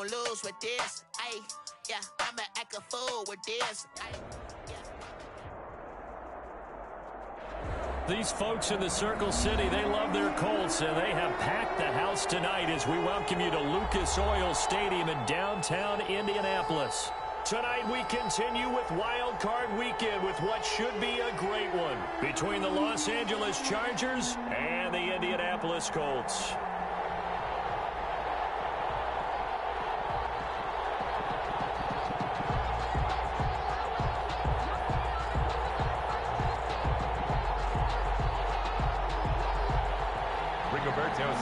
gon' lose with this. Ay, yeah, I'ma act a fool with this. Ay, yeah. These folks in the Circle City, they love their Colts, and they have packed the house tonight as we welcome you to Lucas Oil Stadium in downtown Indianapolis. Tonight we continue with Wild Card Weekend with what should be a great one between the Los Angeles Chargers and the Indianapolis Colts.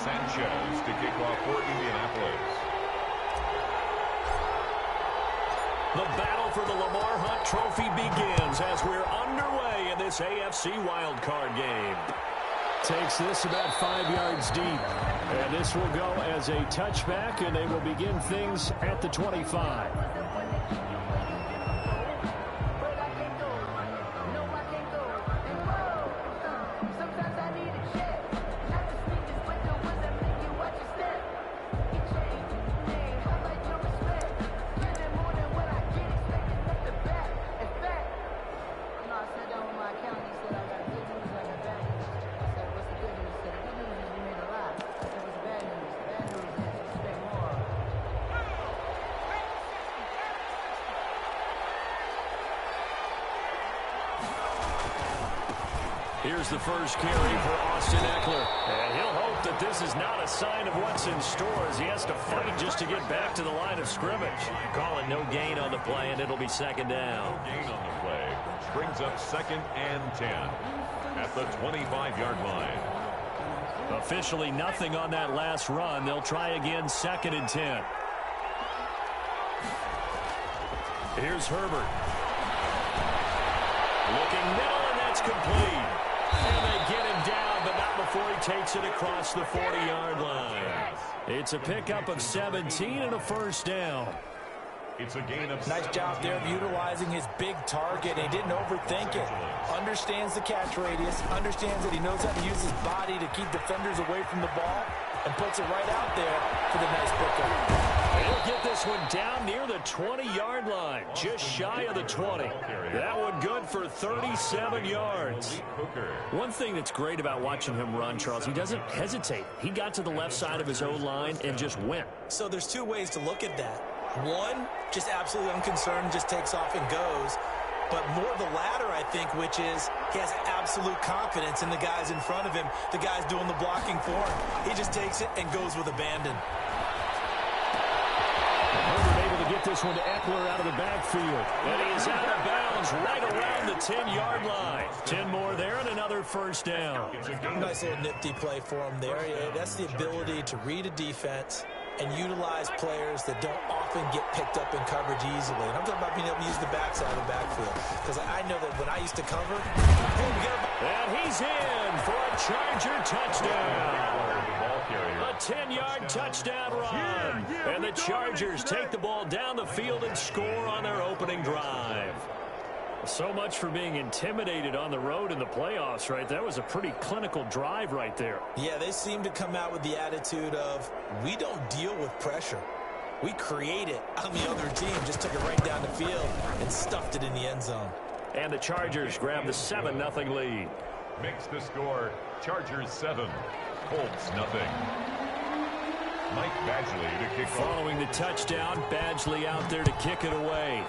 Sanchez to kick off for Indianapolis. The battle for the Lamar Hunt Trophy begins as we're underway in this AFC wildcard game. Takes this about 5 yards deep. And this will go as a touchback, and they will begin things at the 25. Here's the first carry for Austin Eckler. And he'll hope that this is not a sign of what's in store as he has to fight just to get back to the line of scrimmage. Calling no gain on the play, and it'll be second down. No gain on the play. Brings up 2nd and 10 at the 25-yard line. Officially nothing on that last run. They'll try again 2nd and 10. Here's Herbert. Looking middle, and that's complete. And they get him down, but not before he takes it across the 40-yard line. It's a pickup of 17 and a first down. It's a gain of nice job there of utilizing his big target. He didn't overthink it. Understands the catch radius. Understands that he knows how to use his body to keep defenders away from the ball. And puts it right out there for the nice pickup. He'll get this one down near the 20-yard line. Just shy of the 20. That one good for 37 yards. One thing that's great about watching him run, Charles, he doesn't hesitate. He got to the left side of his O-line and just went. So there's two ways to look at that. One, just absolutely unconcerned, just takes off and goes. But more the latter, I think, which is he has absolute confidence in the guys in front of him, the guys doing the blocking for him. He just takes it and goes with abandon. Herbert able to get this one to Eckler out of the backfield. And he is out of bounds right around the 10-yard line. 10 more there and another first down. Nice little nifty play for him there. That's the ability to read a defense and utilize players that don't often get picked up in coverage easily. And I'm talking about being able to use the backside of the backfield. Because I know that when I used to cover, hey, we got and he's in for a Charger touchdown. A 10-yard touchdown run. And the Chargers take the ball down the field and score on their opening drive. So much for being intimidated on the road in the playoffs, right? That was a pretty clinical drive right there. Yeah, they seem to come out with the attitude of, we don't deal with pressure. We create it on the other team. Just took it right down the field and stuffed it in the end zone. And the Chargers grab the 7-0 lead. Makes the score Chargers 7, Colts 0. Mike Badgley to kick off. Following the touchdown, Badgley out there to kick it away.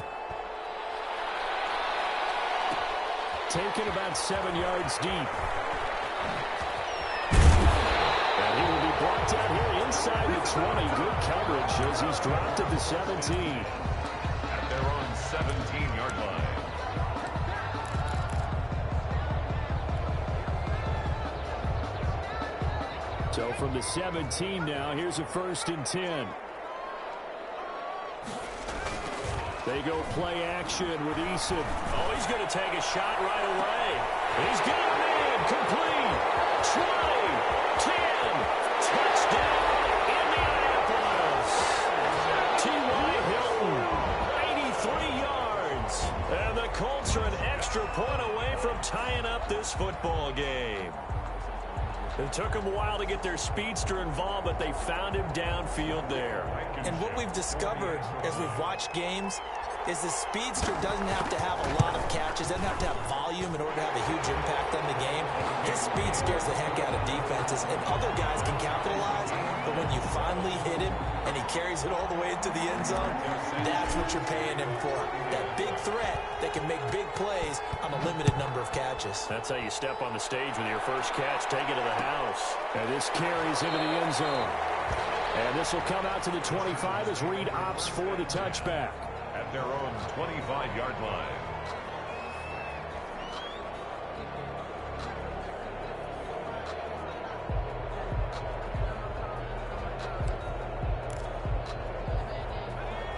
Taken about 7 yards deep. And he will be blocked out here inside the 20. Good coverage as he's dropped at the 17. At their own 17-yard line. So from the 17 now, here's a 1st and 10. They go play action with Eason. Oh, he's going to take a shot right away. He's got him in. Complete. 20. 10. Touchdown, Indianapolis. T.Y. Hilton. 83 yards. And the Colts are an extra point away from tying up this football game. It took them a while to get their speedster involved, but they found him downfield there. And what we've discovered as we've watched games is the speedster doesn't have to have a lot of catches, doesn't have to have volume in order to have a huge impact on the game. His speed scares the heck out of defenses, and other guys can capitalize, but when you finally hit him and he carries it all the way into the end zone, that's what you're paying him for. That big threat that can make big plays on a limited number of catches. That's how you step on the stage with your first catch, take it to the house. And this carries into the end zone. And this will come out to the 25 as Reed opts for the touchback. At their own 25-yard line.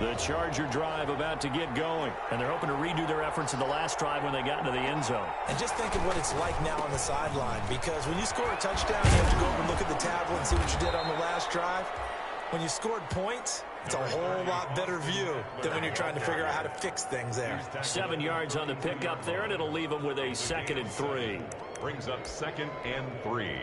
The Charger drive about to get going, and they're hoping to redo their efforts in the last drive when they got into the end zone. And just think of what it's like now on the sideline, because when you score a touchdown, you have to go over and look at the tablet and see what you did on the last drive. When you scored points, it's a whole lot better view than when you're trying to figure out how to fix things there. 7 yards on the pickup there, and it'll leave them with a 2nd and 3. Brings up 2nd and 3.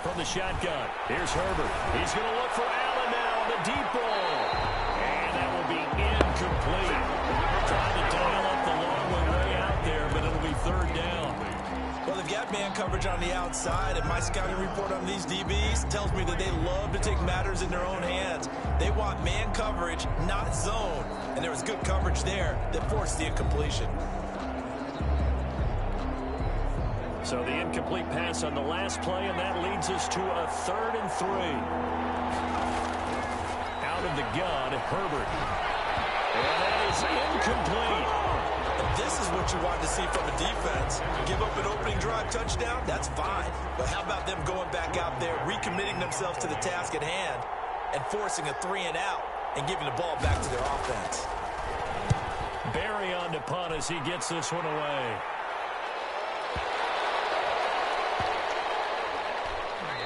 From the shotgun, here's Herbert. He's going to look for Allen now on the deep ball. And that will be incomplete. Trying to dial up the long way out there, but it'll be 3rd down. Well, they've got man coverage on the outside, and my scouting report on these DBs tells me that they love to take matters in their own hands. They want man coverage, not zone. And there was good coverage there that forced the incompletion. So the incomplete pass on the last play, and that leads us to a 3rd and 3. Out of the gun, Herbert. And that is incomplete. And this is what you want to see from a defense. Give up an opening drive touchdown, that's fine. But how about them going back out there, recommitting themselves to the task at hand, and forcing a 3 and out, and giving the ball back to their offense. Barry on to punt as he gets this one away.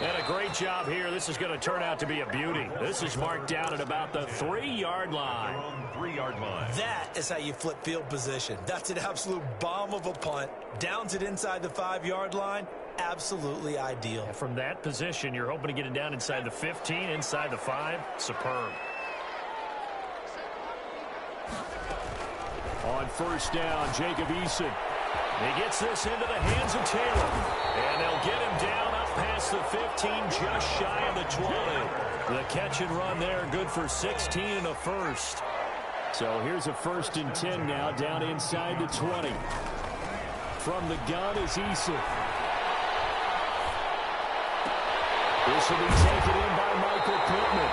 And a great job here. This is going to turn out to be a beauty. This is marked down at about the 3-yard line. 3-yard line. That is how you flip field position. That's an absolute bomb of a punt. Downs it inside the 5-yard line. Absolutely ideal. From that position, you're hoping to get it down inside the 15, inside the 5. Superb. On 1st down, Jacob Eason. He gets this into the hands of Taylor. And they'll get him down up past the 15, just shy of the 20. The catch and run there, good for 16 and a first. So here's a 1st and 10 now, down inside the 20. From the gun is Eason. This will be taken in by Michael Pittman.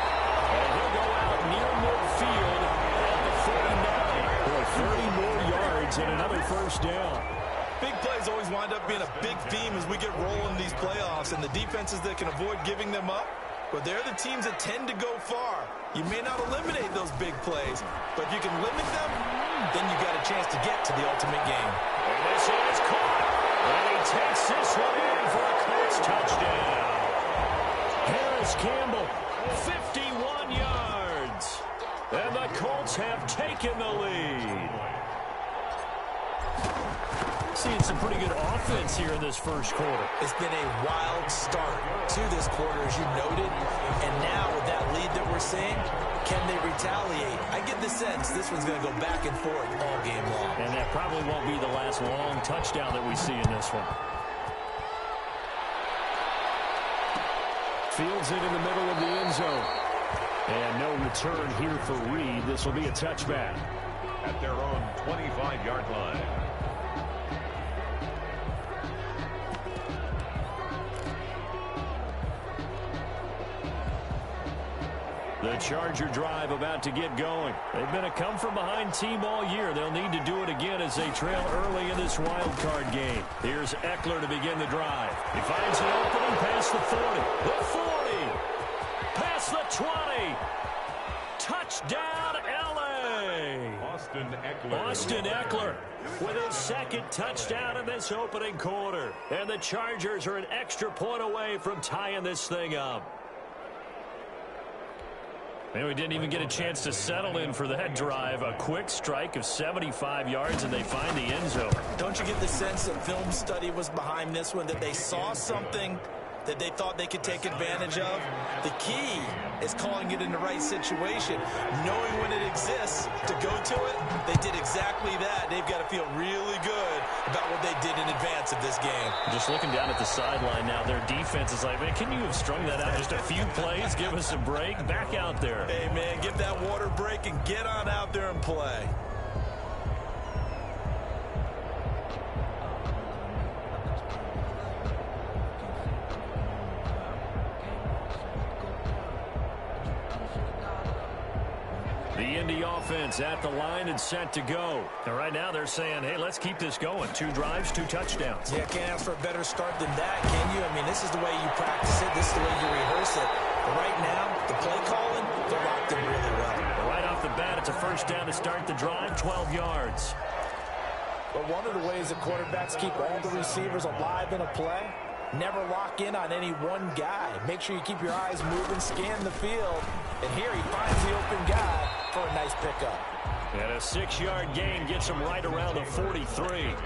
And he'll go out near midfield at the 49 for 30 more yards and another 1st down. Big plays always wind up being a big theme as we get rolling these playoffs, and the defenses that can avoid giving them up, but they're the teams that tend to go far. You may not eliminate those big plays, but if you can limit them, then you've got a chance to get to the ultimate game. And this is caught, and he takes this one in for a Colts touchdown. Harris Campbell, 51 yards, and the Colts have taken the lead. Seeing some pretty good offense here in this 1st quarter. It's been a wild start to this quarter, as you noted. And now with that lead that we're seeing, can they retaliate? I get the sense this one's going to go back and forth all game long. And that probably won't be the last long touchdown that we see in this one. Fields it in the middle of the end zone. And no return here for Reed. This will be a touchback. At their own 25-yard line. The Charger drive about to get going. They've been a come-from-behind team all year. They'll need to do it again as they trail early in this wild card game. Here's Eckler to begin the drive. He finds an opening past the 40. The 40. Past the 20. Touchdown, L.A. Austin Eckler. Austin Eckler with his 2nd touchdown in this opening quarter. And the Chargers are an extra point away from tying this thing up. And we didn't even get a chance to settle in for that drive. A quick strike of 75 yards, and they find the end zone. Don't you get the sense that film study was behind this one, that they saw something that they thought they could take advantage of? The key is calling it in the right situation, knowing when it exists to go to it. They did exactly that. They've got to feel really good about what they did in advance of this game. Just looking down at the sideline now, their defense is like, man, can you have strung that out just a few plays? Give us a break. Back out there. Hey, man, give that water break and get on out there and play. The Indy offense at the line and set to go. And right now they're saying, hey, let's keep this going. 2 drives, 2 touchdowns. Yeah, can't ask for a better start than that, can you? I mean, this is the way you practice it. This is the way you rehearse it. But right now, the play calling, they're locked in really well. Right off the bat, it's a first down to start the drive, 12 yards. But one of the ways that quarterbacks keep all the receivers alive in a play, never lock in on any one guy. Make sure you keep your eyes moving, scan the field. And here he finds the open guy for a nice pickup. And a 6-yard gain gets him right around the 43.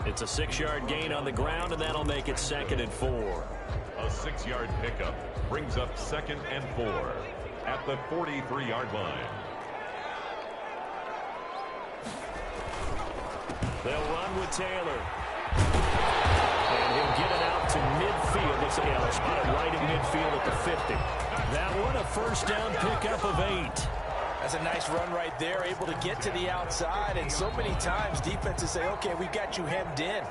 It's a 6-yard gain on the ground, and that'll make it 2nd and 4. A 6-yard pickup brings up 2nd and 4 at the 43-yard line. They'll run with Taylor. And he'll get it out to midfield. Looks like they'll spot it right in midfield at the 50. That one, a first down pickup of 8. That's a nice run right there, able to get to the outside. And so many times defenses say, okay, we've got you hemmed in.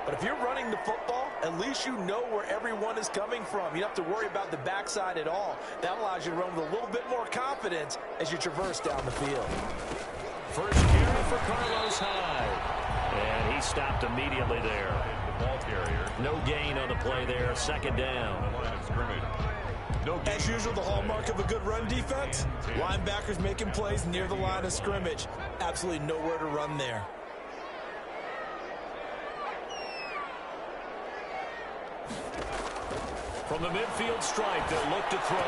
But if you're running the football, at least you know where everyone is coming from. You don't have to worry about the backside at all. That allows you to run with a little bit more confidence as you traverse down the field. First carry for Carlos Hyde. And he stopped immediately there. The ball carrier. No gain on the play there. 2nd down. The line of scrimmage. As usual, the hallmark of a good run defense, linebackers making plays near the line of scrimmage. Absolutely nowhere to run there. From the midfield stripe, they'll look to throw.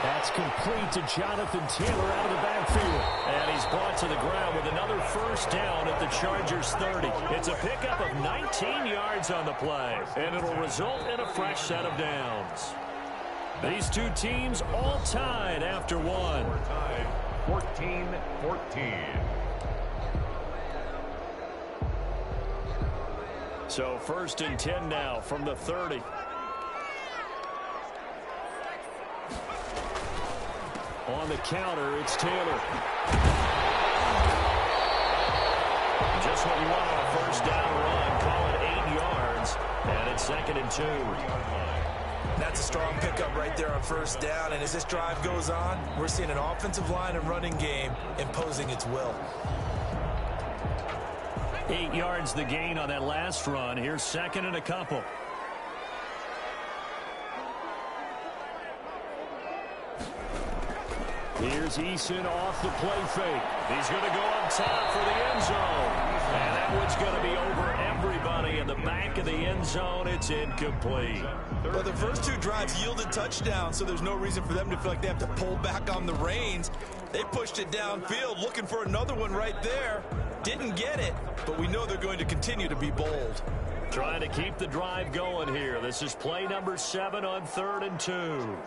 That's complete to Jonathan Taylor out of the backfield. And he's brought to the ground with another first down at the Chargers 30. It's a pickup of 19 yards on the play, and it'll result in a fresh set of downs. These two teams all tied after one. We're tied 14-14. So 1st and 10 now from the 30. On the counter, it's Taylor. Just what you want on a first down run. Call it 8 yards. And it's 2nd and 2. That's a strong pickup right there on first down. And as this drive goes on, we're seeing an offensive line and running game imposing its will. 8 yards the gain on that last run. Here's 2nd and a couple. Here's Eason off the play fake. He's going to go up top for the end zone. And that one's going to be over everybody in the back of the end zone. It's incomplete. Well, the first 2 drives yielded touchdowns, so there's no reason for them to feel like they have to pull back on the reins. They pushed it downfield, looking for another one right there. Didn't get it, but we know they're going to continue to be bold. Trying to keep the drive going here. This is play number 7 on 3rd and 2.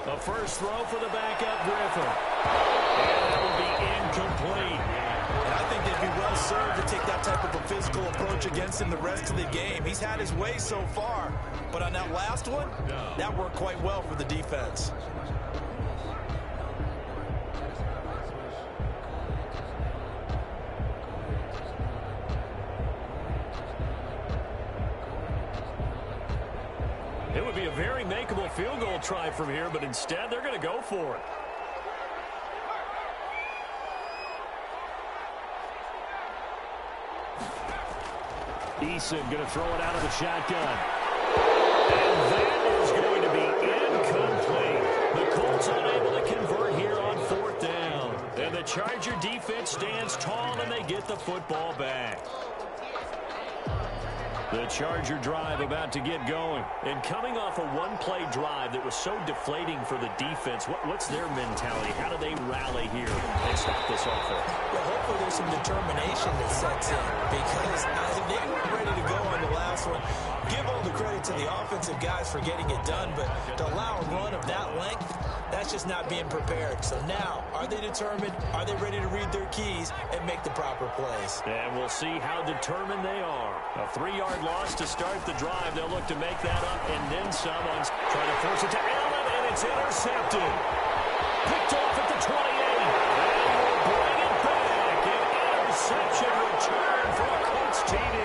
The first throw for the backup Griffin. And that will be incomplete. And I think they'd be well served to take that type of a physical approach against him the rest of the game. He's had his way so far, but on that last one, that worked quite well for the defense. It would be a very makeable field goal try from here, but instead they're going to go for it. Eason going to throw it out of the shotgun. And that is going to be incomplete. Charger defense stands tall, and they get the football back. The Charger drive about to get going. And coming off a one-play drive that was so deflating for the defense, what's their mentality? How do they rally here and stop this offense? Well, hopefully there's some determination that sets in, because if they weren't ready to go on the last one, give all the credit to the offensive guys for getting it done, but to allow a run of that length, that's just not being prepared. So now, are they determined? Are they ready to read their keys and make the proper plays? And we'll see how determined they are. A 3-yard loss to start the drive. They'll look to make that up, and then someone's trying to force it to Allen, and it's intercepted. Picked off at the 28, and we'll bring it back. An interception return for a Colts TD.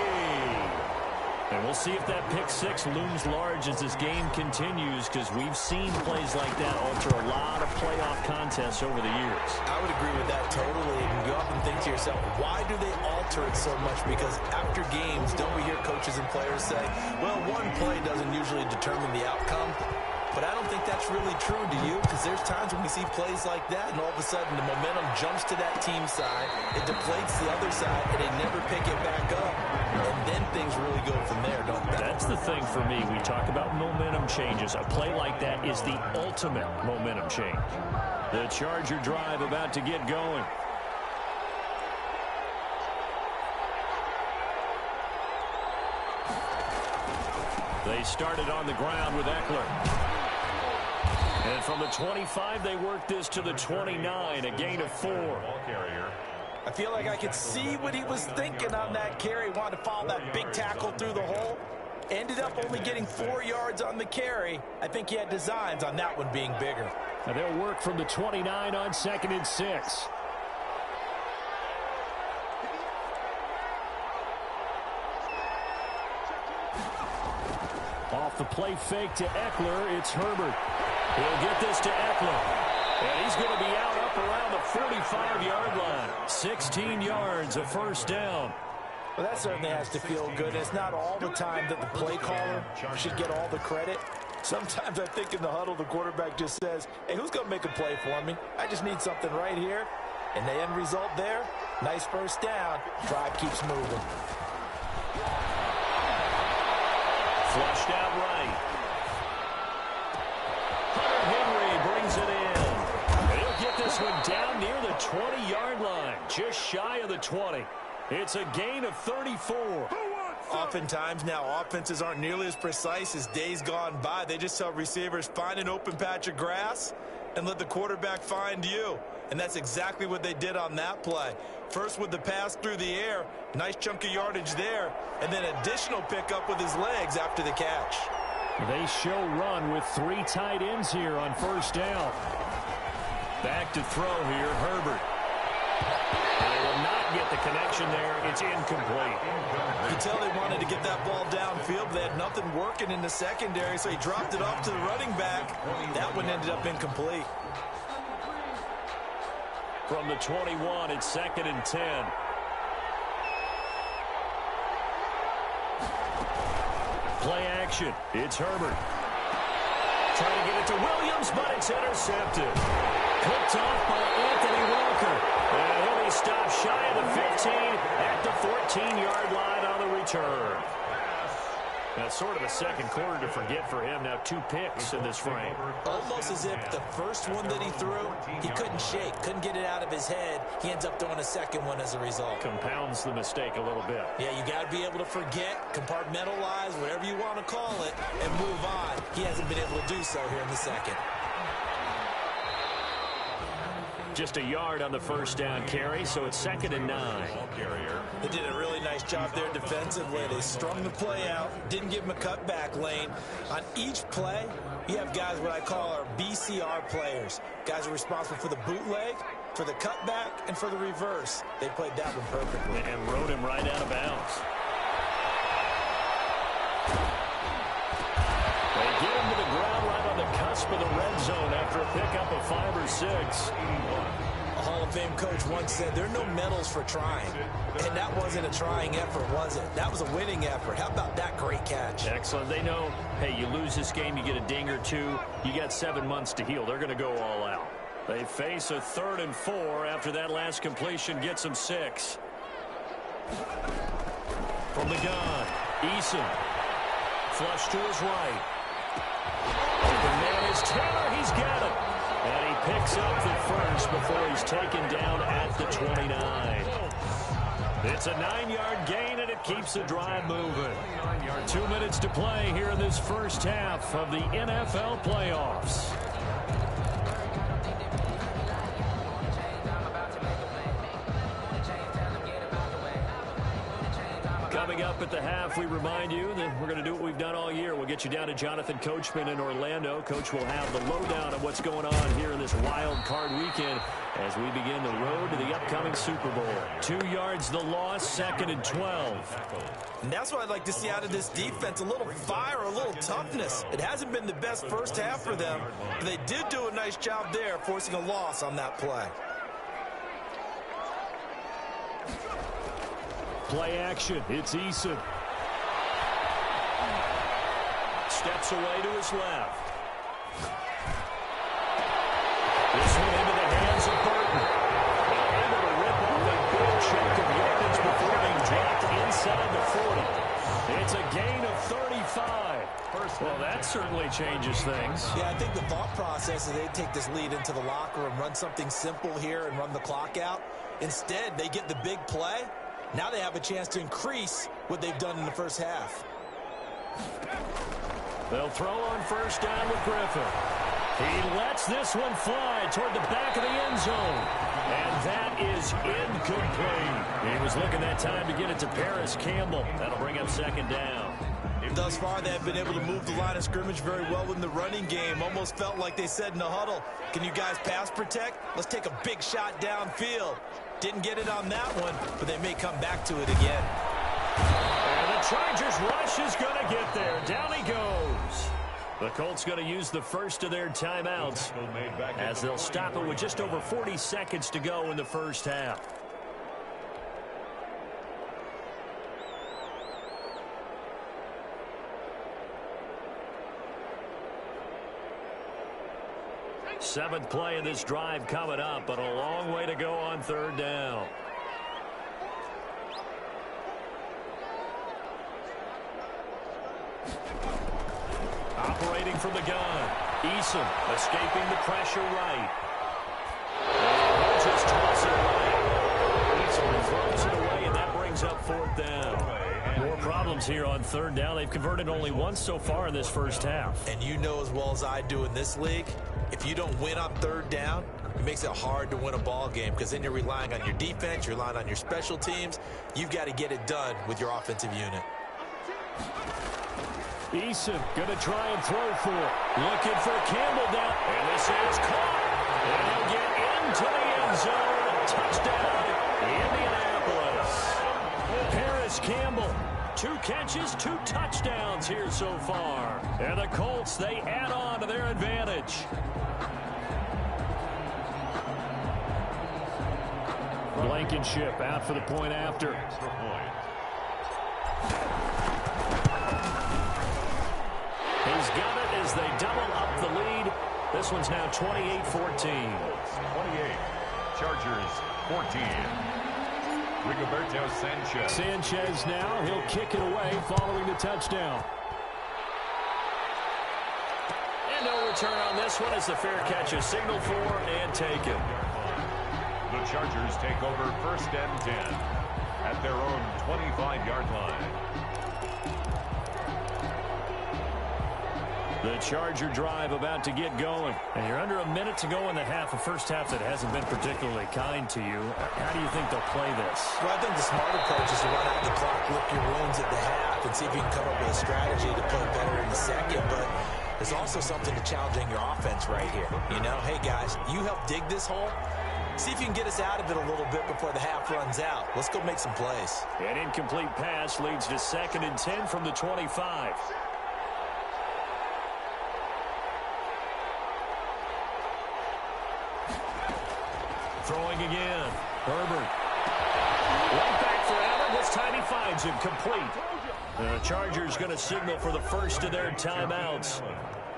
And we'll see if that pick six looms large as this game continues, because we've seen plays like that alter a lot of playoff contests over the years. I would agree with that totally. And you often think to yourself, why do they alter it so much? Because after games, don't we hear coaches and players say, well, one play doesn't usually determine the outcome. But I don't think that's really true, do you? Because there's times when we see plays like that, and all of a sudden the momentum jumps to that team side, it deflates the other side, and they never pick it back up. And then things really go from there, don't they? That's the thing for me. We talk about momentum changes. A play like that is the ultimate momentum change. The Charger drive about to get going. They started on the ground with Eckler. And from the 25, they worked this to the 29, a gain of 4. I feel like I could see what he was thinking on that carry. Wanted to follow that big tackle through the hole. Ended up only getting 4 yards on the carry. I think he had designs on that one being bigger. Now they'll work from the 29 on 2nd and 6. Off the play fake to Eckler, it's Herbert. He'll get this to Eckler. And he's going to be out up around the 45-yard line. 16 yards, a first down. Well, that certainly has to feel good. It's not all the time that the play caller should get all the credit. Sometimes I think in the huddle, the quarterback just says, hey, who's going to make a play for me? I just need something right here. And the end result there, nice first down. Drive keeps moving. Flushed out right. Hunter Henry brings it in. And he'll get this one down near the 20-yard line, just shy of the 20. It's a gain of 34. Oftentimes now, offenses aren't nearly as precise as days gone by. They just tell receivers, find an open patch of grass and let the quarterback find you. And that's exactly what they did on that play. First with the pass through the air, nice chunk of yardage there, and then additional pickup with his legs after the catch. They show run with 3 tight ends here on first down. Back to throw here, Herbert. They will not get the connection there. It's incomplete. You can tell they wanted to get that ball downfield, but they had nothing working in the secondary, so he dropped it off to the running back. That one ended up incomplete. From the 21, it's 2nd and 10. Play action. It's Herbert. Trying to get it to Williams, but it's intercepted. Picked off by Anthony Walker. And he'll be stopped shy of the 15 at the 14-yard line on the return. Now, sort of a second quarter to forget for him. Now 2 picks in this frame. Almost as if the first one that he threw, he couldn't shake, couldn't get it out of his head. He ends up throwing a second one as a result. Compounds the mistake a little bit. Yeah, you got to be able to forget, compartmentalize, whatever you want to call it, and move on. He hasn't been able to do so here in the second. Just a yard on the first down carry, so it's 2nd and 9. They did a really nice job there defensively. They strung the play out, didn't give him a cutback lane. On each play, you have guys what I call our BCR players. Guys are responsible for the bootleg, for the cutback, and for the reverse. They played that one perfectly. And rode him right out of bounds. They get him to the ground right on the cusp of the red zone after a pickup of 5 or 6. A Hall of Fame coach once said, there are no medals for trying. And that wasn't a trying effort, was it? That was a winning effort. How about that great catch? Excellent. They know, hey, you lose this game, you get a ding or 2. You got 7 months to heal. They're going to go all out. They face a 3rd and 4 after that last completion gets them 6. From the gun, Eason. Flush to his right. Open man is Taylor. He's got it. And he picks up the first before he's taken down at the 29. It's a 9-yard gain, and it keeps the drive moving. 2 minutes to play here in this first half of the NFL playoffs. Coming up at the half, we remind you that we're going to do what we've done all year. We'll get you down to Jonathan Coachman in Orlando. Coach will have the lowdown of what's going on here in this wild card weekend as we begin the road to the upcoming Super Bowl. 2 yards the loss, 2nd and 12. And that's what I'd like to see out of this defense, a little fire, a little toughness. It hasn't been the best first half for them, but they did do a nice job there, forcing a loss on that play. Play action. It's Eason. Steps away to his left. This one into the hands of Burton. Able to rip off a big chunk of yardage before being dropped inside the 40. It's a gain of 35. Well, that certainly changes things. Yeah, I think the thought process is they take this lead into the locker room, run something simple here and run the clock out. Instead, they get the big play. Now they have a chance to increase what they've done in the first half. They'll throw on first down with Griffin. He lets this one fly toward the back of the end zone. And that is incomplete. He was looking that time to get it to Paris Campbell. That'll bring up 2nd down. Thus far, they have been able to move the line of scrimmage very well in the running game. Almost felt like they said in the huddle, can you guys pass protect? Let's take a big shot downfield. Didn't get it on that one, but they may come back to it again. And the Chargers rush is going to get there. Down he goes. The Colts going to use the first of their timeouts as they'll stop it with just over 40 seconds to go in the first half. Seventh play of this drive coming up, but a long way to go on 3rd down. Operating from the gun. Eason escaping the pressure right. And he'll just toss it away. Eason throws it away, and that brings up 4th down. More problems here on 3rd down. They've converted only once so far in this first half. And you know as well as I do in this league, if you don't win on 3rd down, it makes it hard to win a ball game because then you're relying on your defense, you're relying on your special teams. You've got to get it done with your offensive unit. Eason going to try and throw for it. Looking for Campbell down. And this is caught. And he'll get into the end zone. Touchdown, Indianapolis. Paris Campbell. 2 catches, 2 touchdowns here so far. And the Colts, they add on to their advantage. Blankenship out for the point after. He's got it as they double up the lead. This one's now 28-14. 28. Chargers 14. Rigoberto Sanchez. Sanchez now. He'll kick it away following the touchdown. And no return on this one as the fair catch is signaled for and taken. The Chargers take over 1st and 10 at their own 25-yard line. The Charger drive about to get going. And you're under a minute to go in the half, a first half that hasn't been particularly kind to you. How do you think they'll play this? Well, I think the smart approach is to run out the clock, lick your wounds at the half, and see if you can come up with a strategy to play better in the second. But there's also something to challenging your offense right here. You know, hey, guys, you help dig this hole. See if you can get us out of it a little bit before the half runs out. Let's go make some plays. An incomplete pass leads to 2nd and 10 from the 25. Throwing again. Herbert. Right back for Allen. This time he finds him complete. The Chargers going to signal for the first of their timeouts.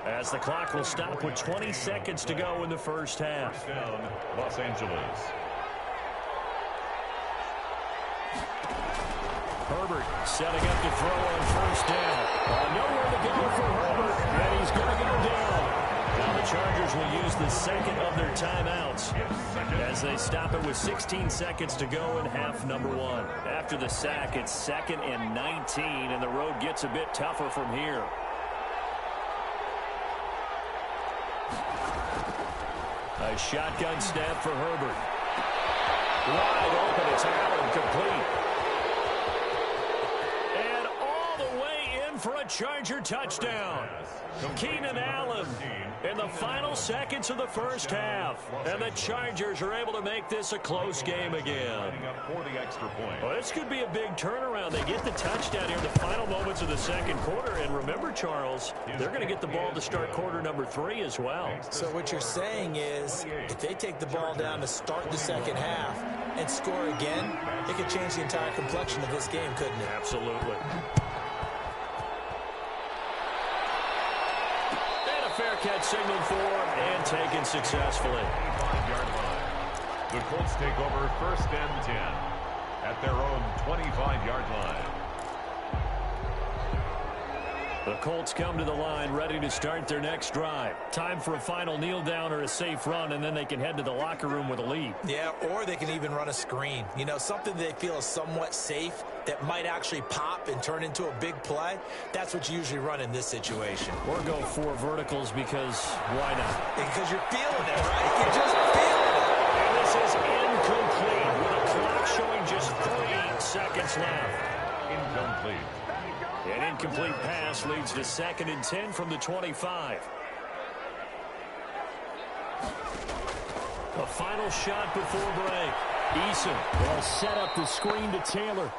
as the clock will stop with 20 seconds to go in the first half. First down, Los Angeles. Herbert setting up to throw on first down. Nowhere to go for Herbert, and he's going to go down. Now the Chargers will use the second of their timeouts as they stop it with 16 seconds to go in half number one. After the sack, it's 2nd and 19, and the road gets a bit tougher from here. A shotgun snap for Herbert. Wide open, it's Allen, complete. And all the way in for a Charger touchdown. Keenan Allen in the final seconds of the first half. And the Chargers are able to make this a close game again. Well, this could be a big turnaround. They get the touchdown here in the final moments of the second quarter. And remember, Charles, they're going to get the ball to start quarter number 3 as well. So what you're saying is if they take the ball down to start the second half and score again, it could change the entire complexion of this game, couldn't it? Absolutely. Fair catch signaled for and taken successfully. 25-yard line. The Colts take over 1st and 10 at their own 25-yard line. The Colts come to the line ready to start their next drive. Time for a final kneel down or a safe run, and then they can head to the locker room with a lead. Yeah, or they can even run a screen. You know, something they feel is somewhat safe that might actually pop and turn into a big play. That's what you usually run in this situation. Or go 4 verticals because why not? Because you're feeling it, right? You're just feeling it. And this is incomplete with a clock showing just 3 seconds left. Incomplete. An incomplete pass leads to 2nd and 10 from the 25. The final shot before break. Eason will set up the screen to Taylor.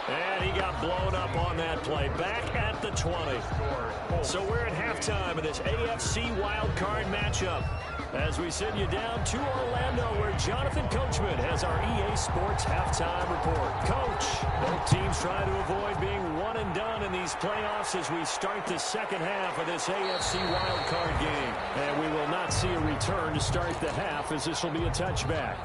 And he got blown up on that play. Back at the 20. So we're at halftime of this AFC wildcard matchup as we send you down to Orlando where Jonathan Coachman has our EA Sports halftime report. Coach, both teams trying to avoid being one and done in these playoffs as we start the second half of this AFC wildcard game. And we will not see a return to start the half as this will be a touchback.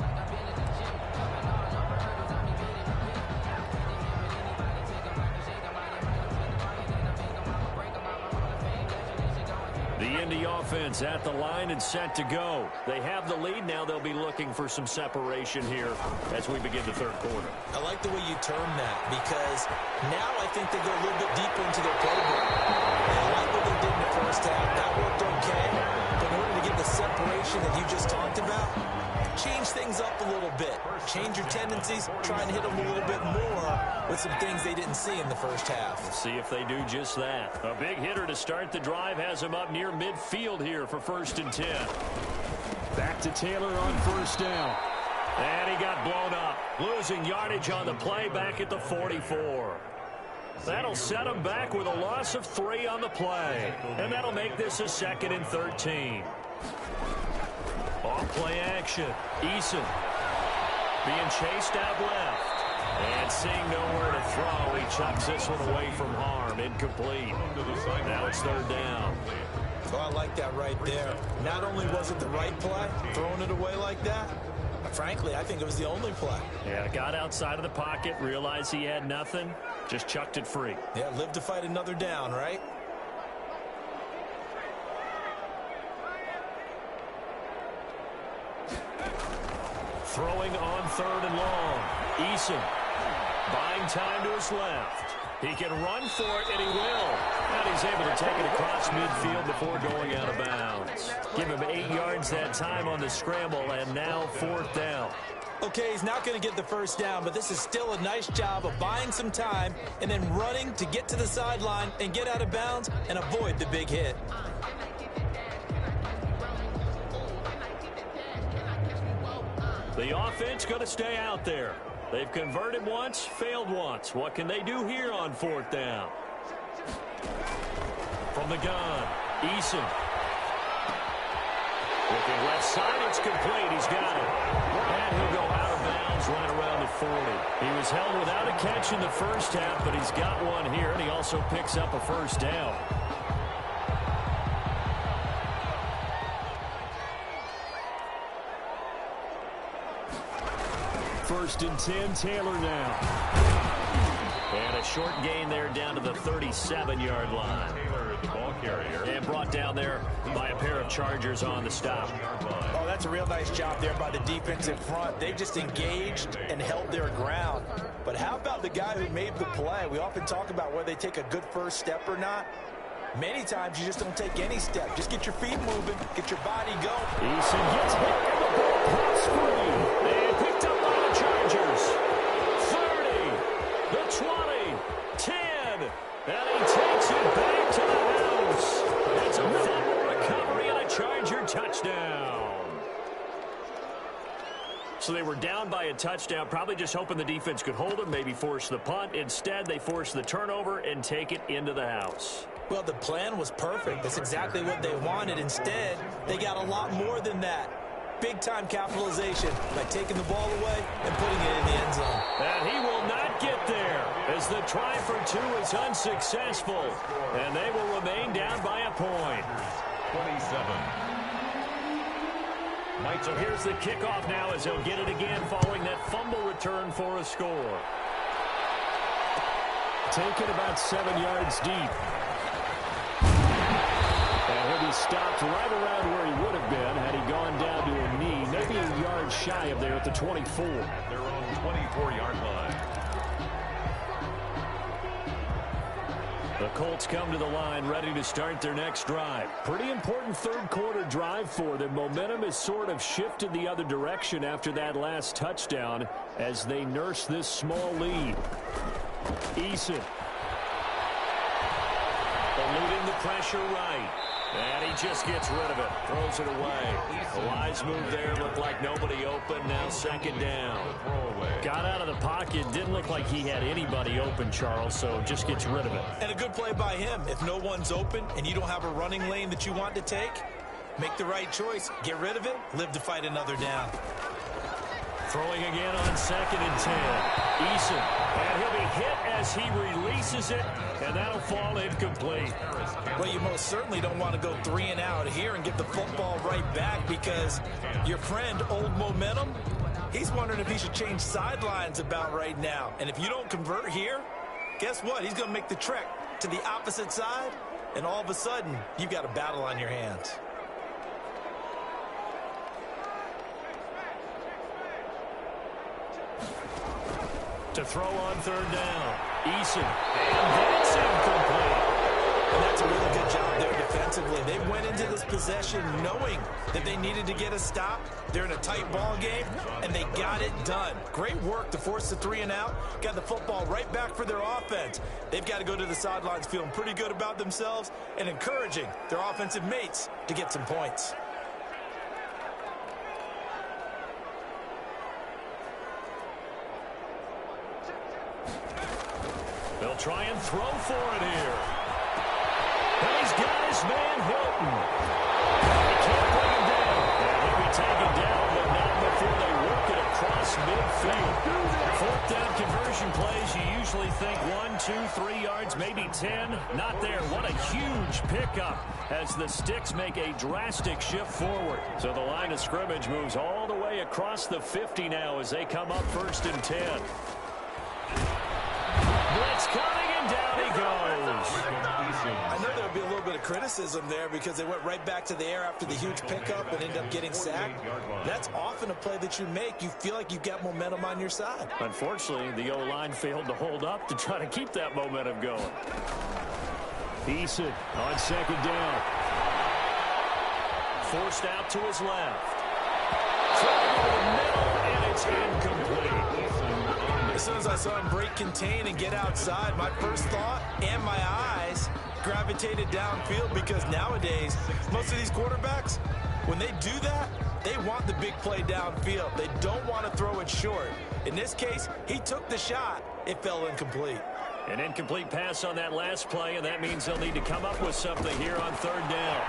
The Indy offense at the line and set to go. They have the lead. Now they'll be looking for some separation here as we begin the third quarter. I like the way you term that because now I think they go a little bit deeper into their playbook. They like what they did in the first half. That worked okay. But in order to get the separation that you just talked about, change things up a little bit. Change your tendencies. Try and hit them a little bit more with some things they didn't see in the first half. We'll see if they do just that. A big hitter to start the drive has him up near midfield here for 1st and 10. Back to Taylor on first down. And he got blown up. Losing yardage on the play back at the 44. That'll set him back with a loss of 3 on the play. And that'll make this a 2nd and 13. Off play action. Eason being chased out left. And seeing nowhere to throw, he chucks this one away from harm. Incomplete. Now it's 3rd down. So I like that right there. Not only was it the right play, throwing it away like that, frankly, I think it was the only play. Yeah, got outside of the pocket, realized he had nothing, just chucked it free. Yeah, live to fight another down, right? Throwing on 3rd and long. Eason buying time to his left. He can run for it, and he will. And he's able to take it across midfield before going out of bounds. Give him 8 yards that time on the scramble, and now 4th down. Okay, he's not going to get the first down, but this is still a nice job of buying some time and then running to get to the sideline and get out of bounds and avoid the big hit. The offense going to stay out there. They've converted once, failed once. What can they do here on 4th down? From the gun, Eason. Looking left side, it's complete. He's got it. And he'll go out of bounds right around the 40. He was held without a catch in the first half, but he's got one here, and he also picks up a 1st down. First and 10, Taylor now. And a short gain there down to the 37-yard line. Taylor, the ball carrier. And brought down there by a pair of Chargers on the stop. Oh, that's a real nice job there by the defense in front. They just engaged and held their ground. But how about the guy who made the play? We often talk about whether they take a good first step or not. Many times you just don't take any step. Just get your feet moving, get your body going. Eason gets hit and the ball pops free. And picked up by the Chargers. 30, the 20, 10, and he takes it back to the house. It's a fumble recovery and a Charger touchdown. So they were down by a touchdown, probably just hoping the defense could hold them, maybe force the punt. Instead, they force the turnover and take it into the house. Well, the plan was perfect. That's exactly what they wanted. Instead, they got a lot more than that. Big-time capitalization by taking the ball away and putting it in the end zone. And he will not get there as the try for two is unsuccessful. And they will remain down by a point. 27. So here's the kickoff now as he'll get it again following that fumble return for a score. Taken about 7 yards deep. And he'll be stopped right around where he would have been had he gone down to a knee, maybe a yard shy of there at the 24. At their own 24-yard line. The Colts come to the line ready to start their next drive. Pretty important third-quarter drive for them. Momentum has sort of shifted the other direction after that last touchdown as they nurse this small lead. Eason. Eluding the pressure right. And he just gets rid of it. Throws it away. The wise move there. Looked like nobody open. Now second down. Got out of the pocket. Didn't look like he had anybody open, Charles, so just gets rid of it. And a good play by him. If no one's open and you don't have a running lane that you want to take, make the right choice. Get rid of it. Live to fight another down. Throwing again on second and 10. Eason. And he'll be hit as he releases it, and that'll fall incomplete. Well, you most certainly don't want to go 3 and out here and get the football right back because your friend, Old Momentum, he's wondering if he should change sidelines about right now. And if you don't convert here, guess what? He's going to make the trek to the opposite side, and all of a sudden, you've got a battle on your hands. To throw on third down. Eason. And that's incomplete. And that's a really good job there defensively. They went into this possession knowing that they needed to get a stop. They're in a tight ball game, and they got it done. Great work to force the 3 and out. Got the football right back for their offense. They've got to go to the sidelines feeling pretty good about themselves and encouraging their offensive mates to get some points. They'll try and throw for it here. And he's got his man Hilton. They can't bring him down. And he'll be taken down, but not before they work it across midfield. Fourth down conversion plays, you usually think 1, 2, 3 yards, maybe 10. Not there. What a huge pickup as the Sticks make a drastic shift forward. So the line of scrimmage moves all the way across the 50 now as they come up first and 10. Blitz coming, and down he goes. I know there would be a little bit of criticism there because they went right back to the air after the huge pickup and ended up getting sacked. That's often a play that you make. You feel like you've got momentum on your side. Unfortunately, the O-line failed to hold up to try to keep that momentum going. Eason on second down. Forced out to his left. Thrown over the middle, and it's incomplete. As soon as I saw him break contain and get outside, my first thought and my eyes gravitated downfield because nowadays, most of these quarterbacks, when they do that, they want the big play downfield. They don't want to throw it short. In this case, he took the shot. It fell incomplete. An incomplete pass on that last play, and that means they'll need to come up with something here on third down.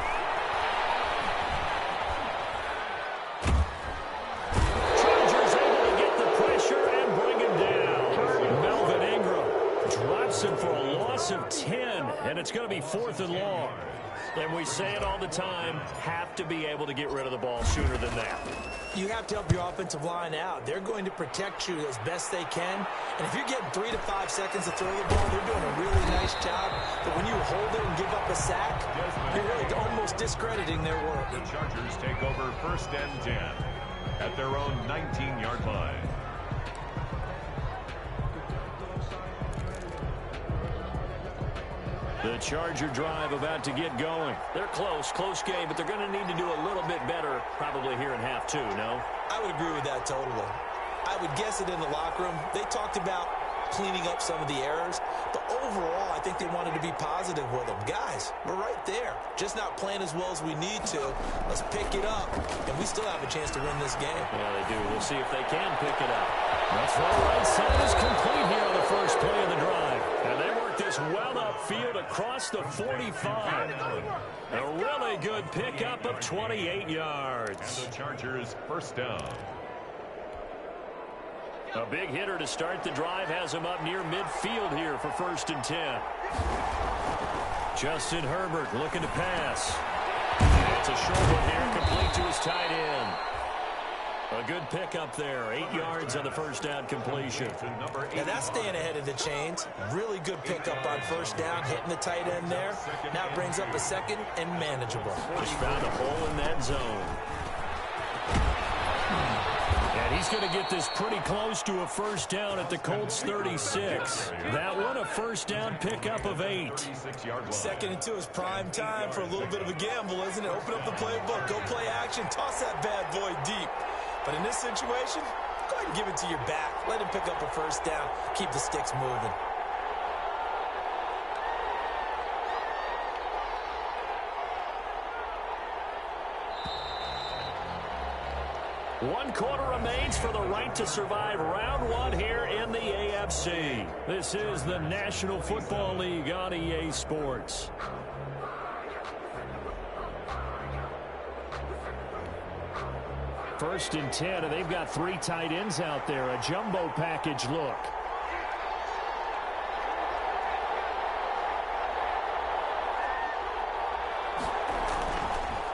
Him for a loss of 10, and it's going to be 4th and long. And we say it all the time, have to be able to get rid of the ball sooner than that. You have to help your offensive line out. They're going to protect you as best they can. And if you're getting 3 to 5 seconds to throw the ball, they're doing a really nice job. But when you hold it and give up a sack, you're really almost discrediting their work. The Chargers take over 1st and 10 at their own 19-yard line. The Charger drive about to get going. They're close game, but they're going to need to do a little bit better probably here in half 2, no? I would agree with that totally. I would guess it in the locker room. They talked about cleaning up some of the errors, but overall, I think they wanted to be positive with them. Guys, we're right there. Just not playing as well as we need to. Let's pick it up, and we still have a chance to win this game. Yeah, they do. We'll see if they can pick it up. That's right side is complete here on the first play of the drive. And they work this well upfield across the 45. A really good pickup of 28 yards. And the Chargers 1st down. A big hitter to start the drive has him up near midfield here for 1st and 10. Justin Herbert looking to pass. And it's a short one here, complete to his tight end. A good pickup there, 8 yards on the 1st down completion. Now that's staying ahead of the chains. Really good pickup on 1st down, hitting the tight end there. Now it brings up a 2nd and manageable. Just found a hole in that zone. And he's going to get this pretty close to a 1st down at the Colts 36. That one a 1st down pickup of 8. 2nd and 2 is prime time for a little bit of a gamble, isn't it? Open up the playbook, go play action, toss that bad boy deep. But in this situation, go ahead and give it to your back. Let him pick up a 1st down, keep the sticks moving. One quarter remains for the right to survive round 1 here in the AFC. This is the National Football League on EA Sports. First and 10, and they've got 3 tight ends out there. A jumbo package look.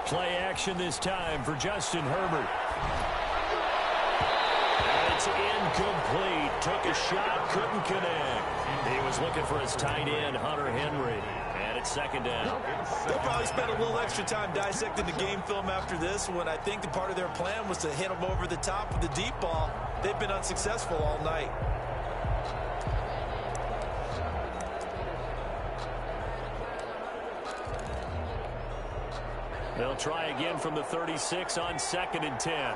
Play action this time for Justin Herbert. It's incomplete. Took a shot, couldn't connect. He was looking for his tight end, Hunter Henry. And it's 2nd down. They'll probably spend a little extra time dissecting the game film after this one. I think the part of their plan was to hit them over the top with the deep ball. They've been unsuccessful all night. They'll try again from the 36 on 2nd and 10.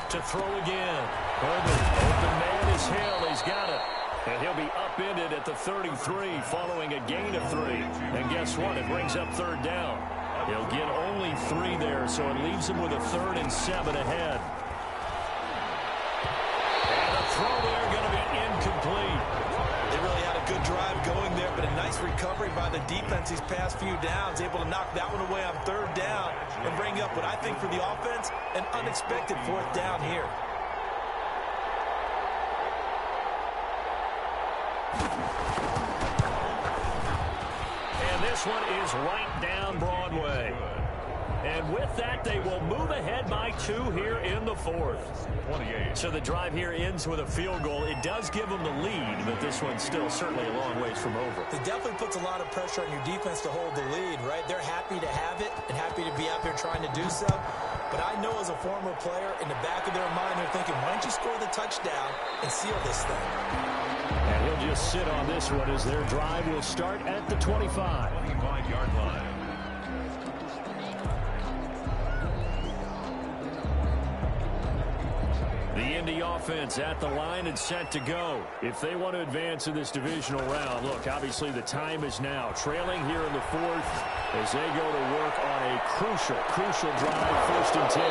To throw again. Herbert, open man is Hill. He's got it. And he'll be upended at the 33 following a gain of 3. And guess what? It brings up 3rd down. He'll get only 3 there, so it leaves him with a 3rd and 7 ahead. And the throw there going to be incomplete. They really had a good drive going there, but a nice recovery by the defense these past few downs, able to knock that one away on 3rd down and bring up what I think for the offense, an unexpected 4th down here. And this one is right down Broadway. And with that, they will move ahead by 2 here in the 4th. 28. So the drive here ends with a field goal. It does give them the lead, but this one's still certainly a long ways from over. It definitely puts a lot of pressure on your defense to hold the lead, right? They're happy to have it and happy to be out there trying to do so. But I know as a former player, in the back of their mind, they're thinking, why don't you score the touchdown and seal this thing? And he'll just sit on this one as their drive will start at the 25. 25-yard line. The Indy offense at the line and set to go. If they want to advance in this divisional round, look, obviously the time is now. Trailing here in the 4th as they go to work on a crucial drive, 1st and 10.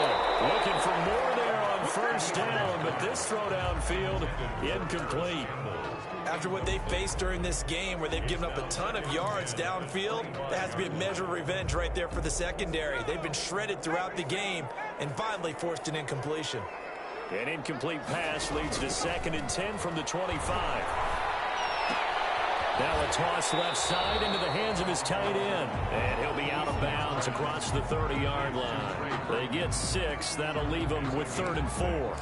Looking for more there on 1st down, but this throw downfield incomplete. After what they faced during this game where they've given up a ton of yards downfield, that has to be a measure of revenge right there for the secondary. They've been shredded throughout the game and finally forced an incompletion. An incomplete pass leads to 2nd and 10 from the 25. Now a toss left side into the hands of his tight end. And he'll be out of bounds across the 30-yard line. They get 6. That'll leave them with 3rd and 4.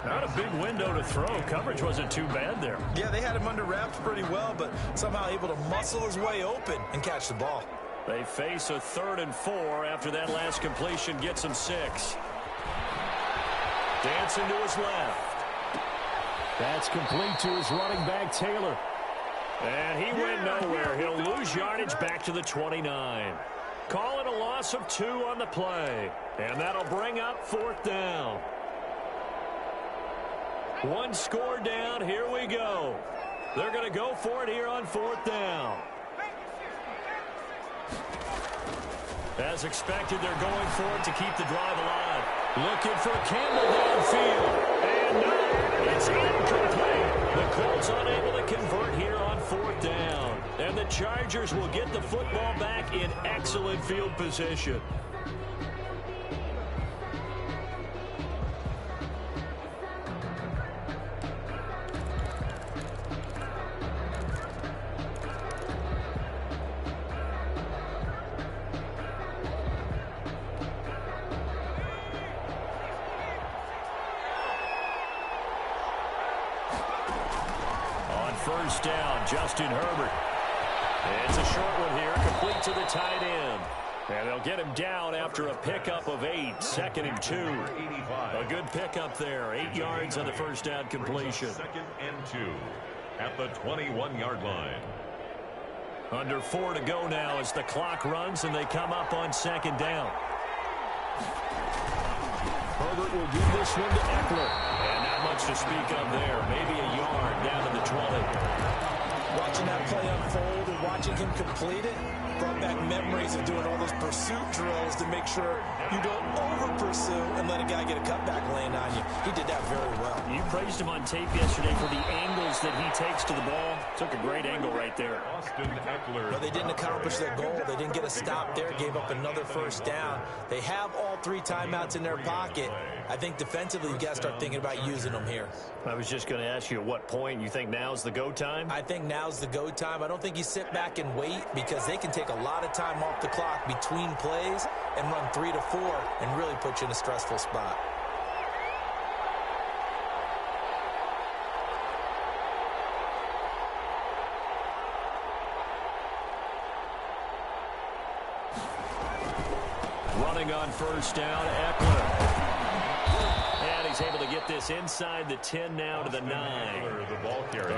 Not a big window to throw. Coverage wasn't too bad there. Yeah, they had him under wraps pretty well, but somehow able to muscle his way open and catch the ball. They face a 3rd and 4 after that last completion gets him 6. Dancing to his left. That's complete to his running back, Taylor. And he went nowhere. He'll lose yardage back to the 29. Call it a loss of 2 on the play. And that'll bring up 4th down. 1 score down. Here we go. They're going to go for it here on 4th down. As expected, they're going for it to keep the drive alive. Looking for Campbell downfield. And no, it's incomplete. The Colts unable to convert here on 4th down. And the Chargers will get the football back in excellent field position. First down, Justin Herbert. It's a short one here, complete to the tight end. And they'll get him down after a pickup of 8, 2nd and 2. A good pickup there, 8 yards on the first down completion. 2nd and 2 at the 21-yard line. Under 4 to go now as the clock runs and they come up on 2nd down. Herbert will give this one to Eckler. And not much to speak of there. Maybe a yard down to the 20. Watching that play unfold and watching him complete it brought back memories of doing all those pursuit drills to make sure you don't over-pursue and let a guy get a cutback lane on you. He did that very well. You praised him on tape yesterday for the angles that he takes to the ball. Took a great angle right there. But they didn't accomplish their goal. They didn't get a stop there. Gave up another first down. They have all 3 timeouts in their pocket. I think defensively you've got to start thinking about using them here. I was just going to ask you at what point you think now's the go time? I think now's the go time. I don't think you sit back and wait because they can take a lot of time off the clock between plays and run 3 to 4 and really put you in a stressful spot. Running on first down, Eckler. And he's able to get this inside the 10 now to the 9.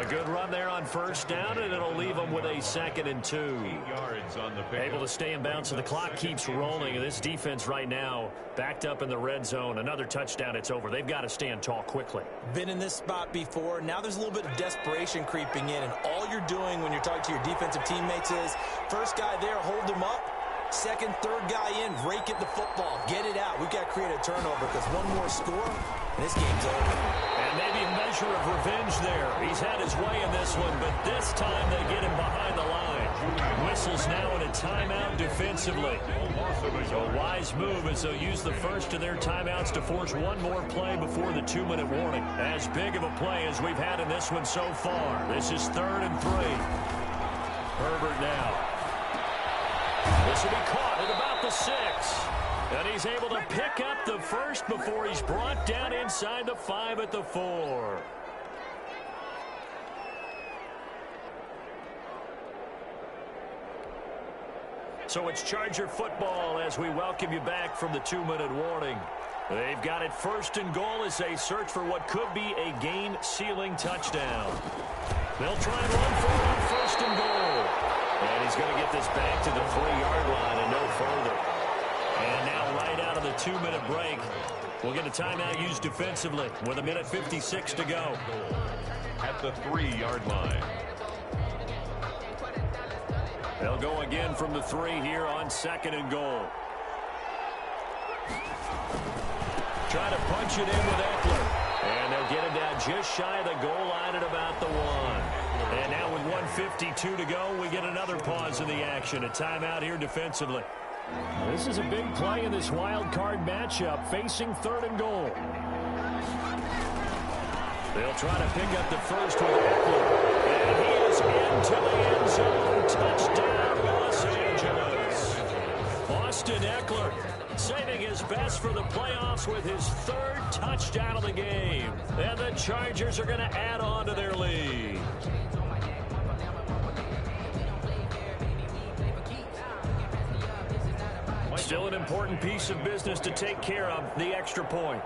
A good run there on first down, and it'll leave them with a 2nd and 2. 8 yards on the pick. Able to stay in bounds, so the clock keeps rolling. And this defense right now backed up in the red zone. Another touchdown, it's over. They've got to stand tall quickly. Been in this spot before. Now there's a little bit of desperation creeping in, and all you're doing when you're talking to your defensive teammates is first guy there, hold him up. Second, third guy in, rake at the football. Get it out. We've got to create a turnover because one more score, and this game's over. And maybe a measure of revenge there. He's had his way in this one, but this time they get him behind the line. Whistles now in a timeout defensively. A wise move as they'll use the first of their timeouts to force one more play before the 2-minute warning. As big of a play as we've had in this one so far. This is 3rd and 3. Herbert now. This will be caught at about the 6. And he's able to pick up the first before he's brought down inside the 5 at the 4. So it's Charger football as we welcome you back from the 2-minute warning. They've got it 1st and goal as they search for what could be a game-sealing touchdown. They'll try and run for it on 1st and goal. And he's going to get this back to the 3-yard line and no further. And now right out of the 2-minute break, we'll get a timeout used defensively with 1:56 to go. At the 3-yard line. They'll go again from the 3 here on 2nd and goal. Try to punch it in with Eckler. And they'll get him down just shy of the goal line at about the 1. And now with 1:52 to go, we get another pause in the action. A timeout here defensively. This is a big play in this wild card matchup, facing 3rd and goal. They'll try to pick up the first with Eckler. And he is is into the end zone. Touchdown, Los Angeles. Austin Eckler saving his best for the playoffs with his third touchdown of the game. And the Chargers are going to add on to their lead. Still an important piece of business to take care of, the extra point.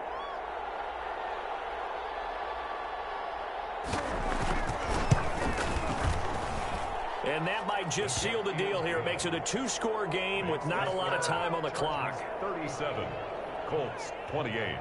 And that might just seal the deal here. It makes it a two-score game with not a lot of time on the clock. 37, Colts 28.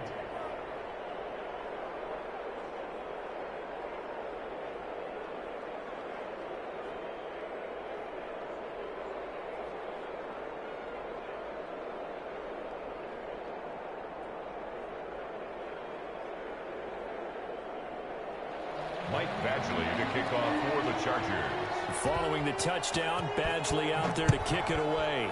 Mike Badgley to kick off for the Chargers. Following the touchdown, Badgley out there to kick it away.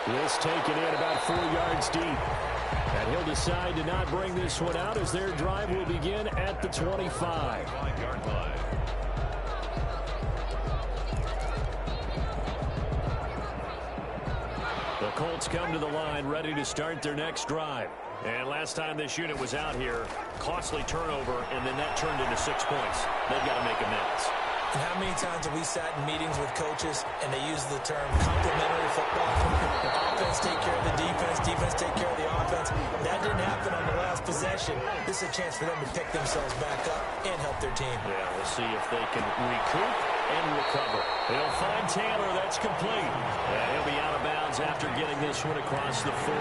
This taken in about 4 yards deep. And he'll decide to not bring this one out as their drive will begin at the 25. 5-yard line. The Colts come to the line ready to start their next drive. And last time this unit was out here, costly turnover, and then that turned into 6 points. They've got to make amends. And how many times have we sat in meetings with coaches and they use the term complementary football? Offense take care of the defense, defense take care of the offense. That didn't happen on the last possession. This is a chance for them to pick themselves back up and help their team. Yeah, we'll see if they can recoup and recover. They'll find Taylor. That's complete. And he'll be out of bounds after getting this one across the 40.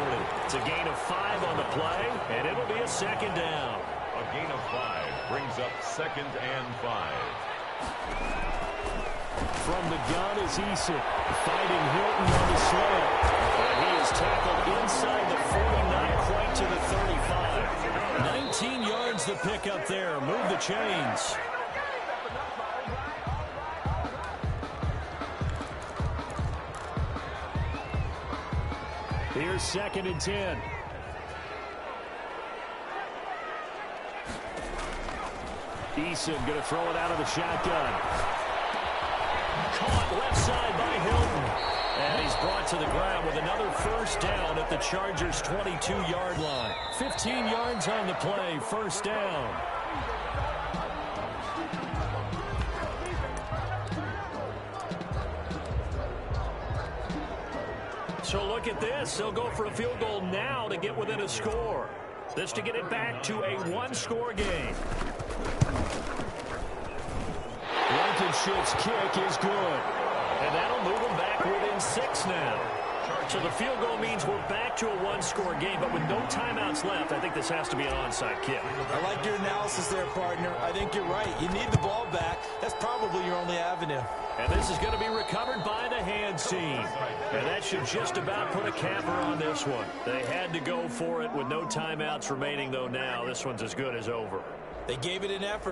It's a gain of 5 on the play, and it'll be a second down. A gain of 5 brings up 2nd and 5. From the gun is Eason, fighting Hilton on the slant. And he is tackled inside the 40, not quite to the 35. 19 yards the pickup there. Move the chains. Here's 2nd and 10. Eason going to throw it out of the shotgun. Caught left side by Hilton. And he's brought to the ground with another first down at the Chargers' 22-yard line. 15 yards on the play, first down. So look at this. They'll go for a field goal now to get within a score. This to get it back to a one-score game. Blankenship's kick is good. And that'll move them back within 6 now. So the field goal means we're back to a one-score game, but with no timeouts left, I think this has to be an onside kick. I like your analysis there, partner. I think you're right. You need the ball back. That's probably your only avenue. And this is going to be recovered by the hands team. And that should just about put a capper on this one. They had to go for it with no timeouts remaining, though now. This one's as good as over. They gave it an effort.